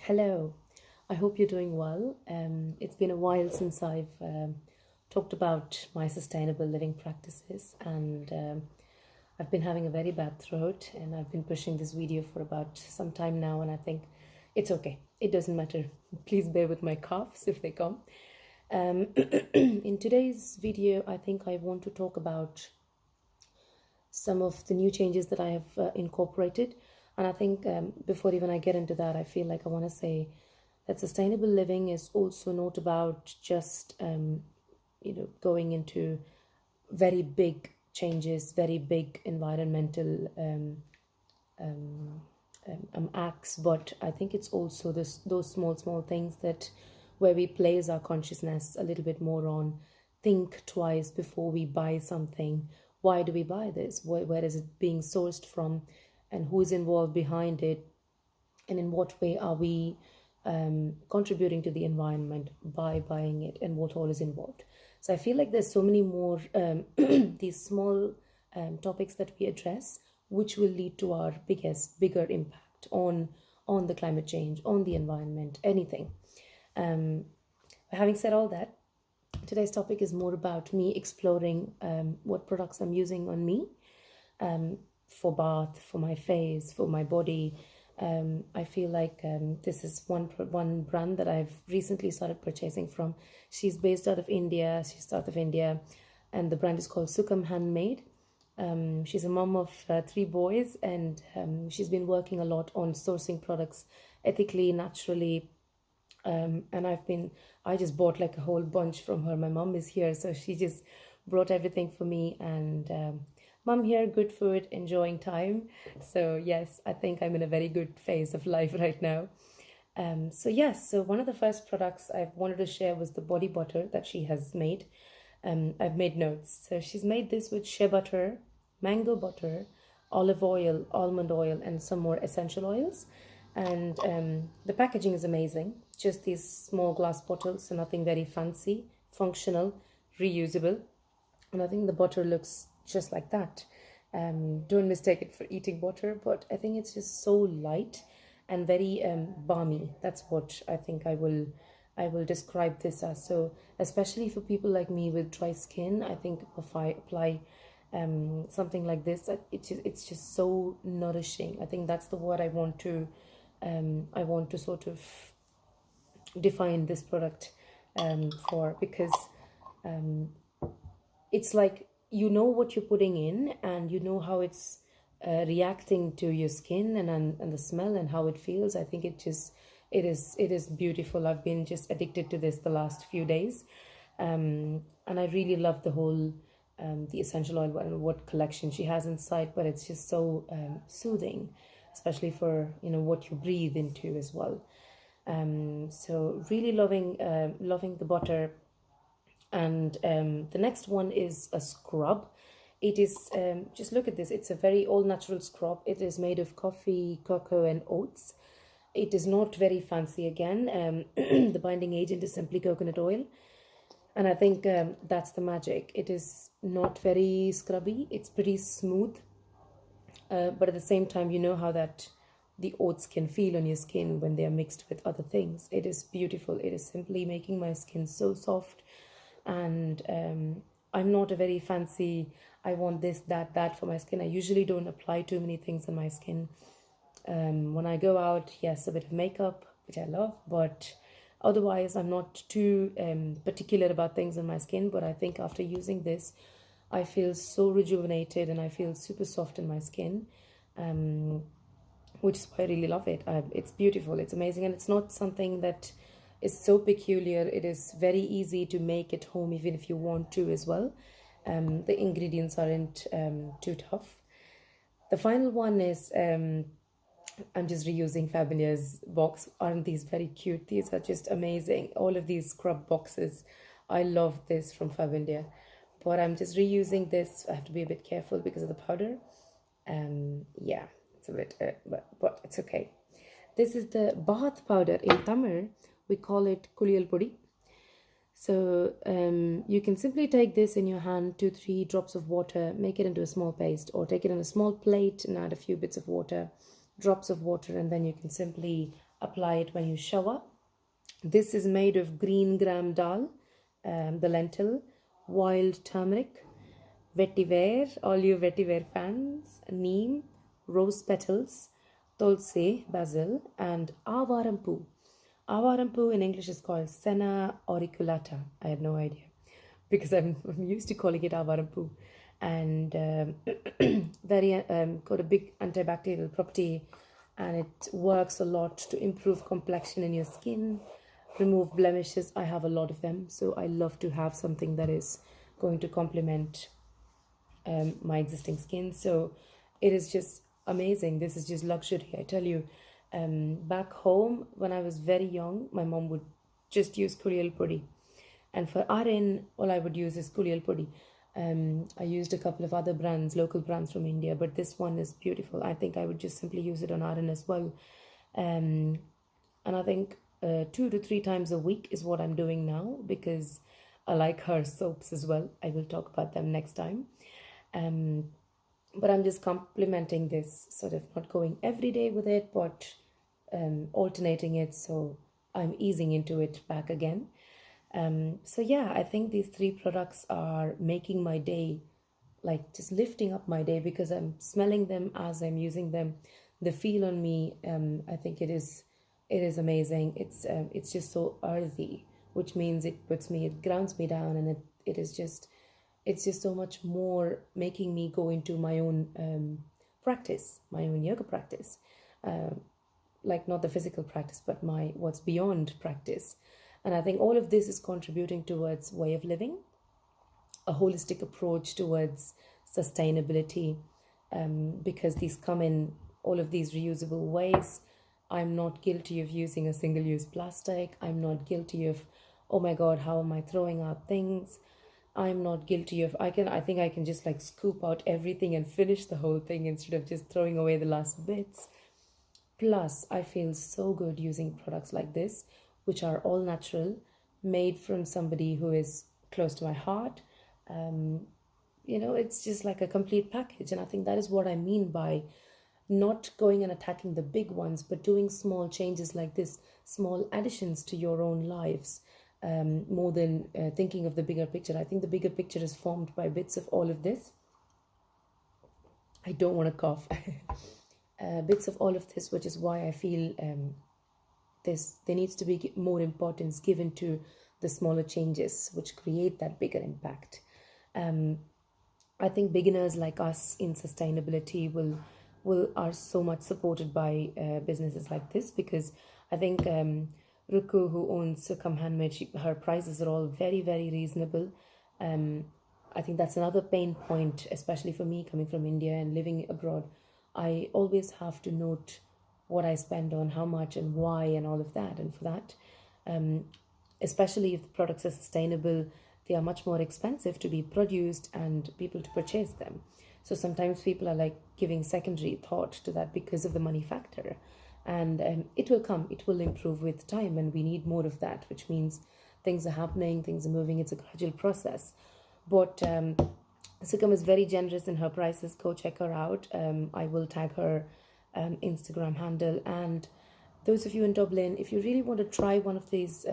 Hello, I hope you're doing well. It's been a while since I've talked about my sustainable living practices, and I've been having a very bad throat, and I've been pushing this video for about some time now, and I think it's okay. It doesn't matter. Please bear with my coughs if they come. In today's video, I think I want to talk about some of the new changes that I have incorporated. And I think before even I get into that, I feel like I want to say that sustainable living is also not about just going into very big changes, very big environmental acts, but I think it's also those small things that where we place our consciousness a little bit more on, think twice before we buy something. Why do we buy this? Where is it being sourced from, and who is involved behind it, and in what way are we contributing to the environment by buying it, and what all is involved. So I feel like there's so many more these small topics that we address, which will lead to our bigger impact on the climate change, on the environment, anything. Having said all that, today's topic is more about me exploring what products I'm using on me, for bath, for my face, for my body. I feel like this is one brand that I've recently started purchasing from. She's based out of India. She's south of India, and the brand is called Handmade. She's a mom of 3 boys, and she's been working a lot on sourcing products ethically, naturally. And I just bought like a whole bunch from her. My mom is here, so she just brought everything for me, and mom here, good food, enjoying time. So yes, I think I'm in a very good phase of life right now. So one of the first products I wanted to share was the body butter that she has made. I've made notes. So she's made this with shea butter, mango butter, olive oil, almond oil, and some more essential oils. And the packaging is amazing. Just these small glass bottles, so nothing very fancy, functional, reusable. And I think the butter looks just like that. Don't mistake it for eating butter, but I think it's just so light and very balmy. That's what I think I will describe this as. So especially for people like me with dry skin, I think if I apply something like this, it's just so nourishing. I think that's the word I want to sort of define this product for, because it's like you know what you're putting in, and you know how it's reacting to your skin and the smell and how it feels. I think it is beautiful. I've been just addicted to this the last few days, and I really love the whole the essential oil and what collection she has inside. But it's just so soothing, especially for what you breathe into as well. So really loving the butter. And the next one is a scrub. It is just look at this. It's a very all natural scrub. It is made of coffee, cocoa, and oats. It is not very fancy again. The binding agent is simply coconut oil, and I think that's the magic. It is not very scrubby. It's pretty smooth, but at the same time, you know how that the oats can feel on your skin when they are mixed with other things. It is beautiful. It is simply making my skin so soft. And I'm not a very fancy, I want this, that for my skin. I usually don't apply too many things on my skin. When I go out, yes, a bit of makeup, which I love, but otherwise I'm not too particular about things on my skin. But I think after using this, I feel so rejuvenated, and I feel super soft in my skin, which is why I really love it. It's beautiful, it's amazing, and it's not something that is so peculiar. It is very easy to make at home, even if you want to as well. The ingredients aren't too tough. The final one is I'm just reusing Fabinia's box. Aren't these very cute? These are just amazing. All of these scrub boxes. I love this from Fabinia. But I'm just reusing this. I have to be a bit careful because of the powder. Yeah, it's a bit, but it's okay. This is the bath powder. In Tamil, we call it kuliyal podi. So you can simply take this in your hand, 2-3 drops of water, make it into a small paste, or take it in a small plate and add a few bits of water, drops of water, and then you can simply apply it when you shower. This is made of green gram dal, the lentil, wild turmeric, vetiver, all you vetiver fans, neem, rose petals, tulsi, basil, and avarampu. Avarampu in English is called Senna auriculata. I had no idea because I'm used to calling it avarampu. And very got a big antibacterial property, and it works a lot to improve complexion in your skin, remove blemishes. I have a lot of them, so I love to have something that is going to complement my existing skin. So it is just amazing. This is just luxury, I tell you. Back home, when I was very young, my mom would just use kurial podi, and for iron, all I would use is kurial podi. I used a couple of other brands, local brands from India, but this one is beautiful. I think I would just simply use it on iron as well. And I think 2 to 3 times a week is what I'm doing now, because I like her soaps as well. I will talk about them next time. But I'm just complementing this, sort of not going every day with it, but alternating it, so I'm easing into it back again. So yeah, I think these 3 products are making my day, like just lifting up my day, because I'm smelling them as I'm using them. The feel on me, I think it is amazing. It's just so earthy, which means it grounds me down, and it is just, it's just so much more making me go into my own practice, my own yoga practice, like not the physical practice, but my what's beyond practice. And I think all of this is contributing towards way of living, a holistic approach towards sustainability, because these come in all of these reusable ways. I'm not guilty of using a single use plastic. I'm not guilty of, oh my God, how am I throwing out things? I'm not guilty of, I think I can just like scoop out everything and finish the whole thing instead of just throwing away the last bits. Plus, I feel so good using products like this, which are all natural, made from somebody who is close to my heart. It's just like a complete package. And I think that is what I mean by not going and attacking the big ones, but doing small changes like this, small additions to your own lives, more than thinking of the bigger picture. I think the bigger picture is formed by bits of all of this. I don't want to cough. Bits of all of this, which is why I feel there needs to be more importance given to the smaller changes, which create that bigger impact. I think beginners like us in sustainability are so much supported by businesses like this, because I think Ruku, who owns Sukam Handmade, her prices are all very, very reasonable. I think that's another pain point, especially for me coming from India and living abroad. I always have to note what I spend on, how much and why, and all of that. And for that, especially if the products are sustainable, they are much more expensive to be produced and people to purchase them. So sometimes people are like giving secondary thought to that because of the money factor. And it will come, it will improve with time, and we need more of that, which means things are happening, things are moving. It's a gradual process. But Sukam is very generous in her prices. Go check her out. I will tag her Instagram handle. And those of you in Dublin, if you really want to try one of these,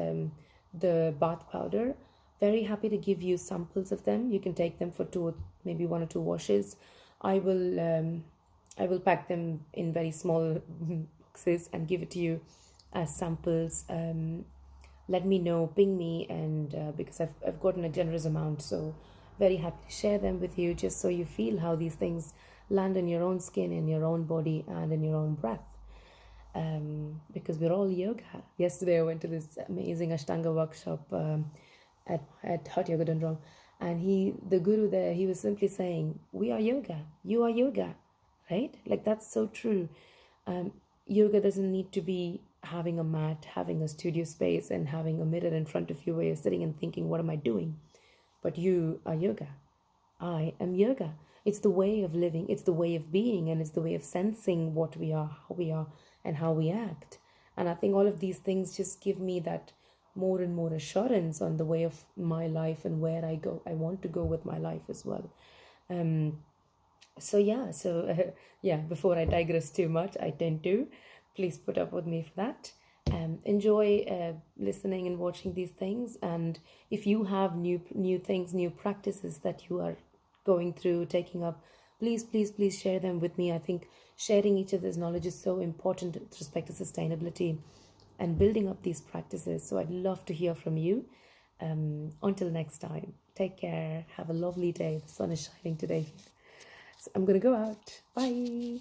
the bath powder, very happy to give you samples of them. You can take them for maybe 1 or 2 washes. I will pack them in very small boxes and give it to you as samples. Let me know, ping me, and because I've gotten a generous amount, so very happy to share them with you, just so you feel how these things land in your own skin, in your own body, and in your own breath. Because we're all yoga. Yesterday I went to this amazing Ashtanga workshop at Hot Yoga Done Wrong, and the guru there, he was simply saying, we are yoga, you are yoga, right? Like, that's so true. Yoga doesn't need to be having a mat, having a studio space, and having a mirror in front of you where you're sitting and thinking, what am I doing? But you are yoga. I am yoga. It's the way of living, it's the way of being, and it's the way of sensing what we are, how we are, and how we act. And I think all of these things just give me that more and more assurance on the way of my life and where I want to go with my life as well. Before I digress too much, I tend to, please put up with me for that. enjoy listening and watching these things. And if you have new things, new practices that you are going through, taking up, please share them with me. I think sharing each other's knowledge is so important with respect to sustainability and building up these practices. So I'd love to hear from you. Until next time, take care. Have a lovely day. The sun is shining today. So I'm going to go out. Bye.